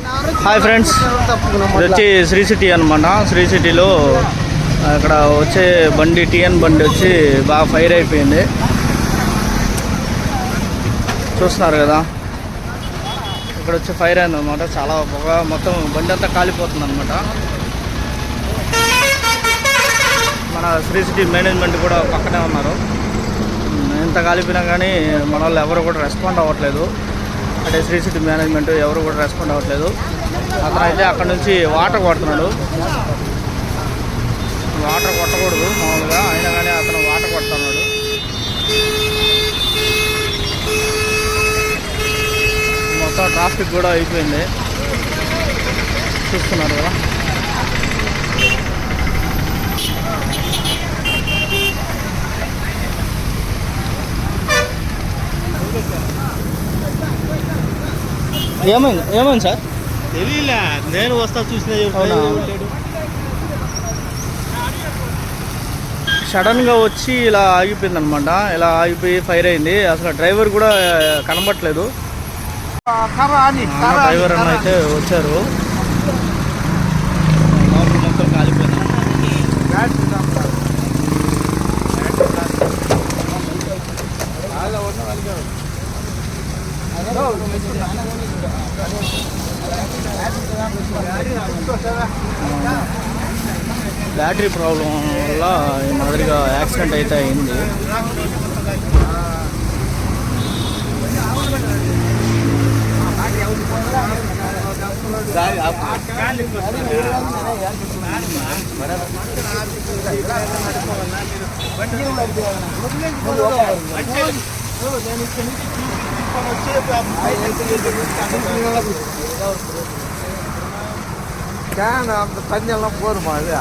Hi friends, ఇది వచ్చి Shri city అనమాట. శ్రీ సిటీలో అక్కడ వచ్చే బండి టీఎన్ బండి వచ్చి బాగా ఫైర్ అయిపోయింది. చూస్తున్నారు కదా, ఇక్కడ వచ్చి ఫైర్ అయింది అనమాట. చాలా పొగ, మొత్తం బండి అంతా కాలిపోతుంది అనమాట. మన శ్రీ సిటీ మేనేజ్మెంట్ కూడా పక్కనే ఉన్నారు. ఎంత కాలిపోయినా కానీ మన వాళ్ళు ఎవరు కూడా రెస్పాండ్ అవ్వట్లేదు. అంటే శ్రీ సిటీ మేనేజ్మెంట్ ఎవరు కూడా రెస్పాండ్ అవ్వట్లేదు. అతను అయితే అక్కడ నుంచి వాటర్ కొడుతున్నాడు. వాటర్ కొట్టకూడదు మామూలుగా, అయినా కానీ అతను వాటర్ కొడుతున్నాడు. మొత్తం ట్రాఫిక్ కూడా అయిపోయింది, చూస్తున్నారు కదా. ఏమైంది సార్? తెలియలే, నేను వస్తా చూసిన. సడన్గా వచ్చి ఇలా ఆగిపోయింది అనమాట. ఇలా ఆగిపోయి ఫైర్ అయింది. అసలు డ్రైవర్ కూడా కనబట్లేదు. డ్రైవర్ అన్న అయితే వచ్చారు. మొత్తం కాలిపోయింది. బ్యాటరీ ప్రాబ్లం వల్ల ఈ మాదిరిగా యాక్సిడెంట్ అయితే అయింది. தண்ணெல்லாம் போதுமா? அது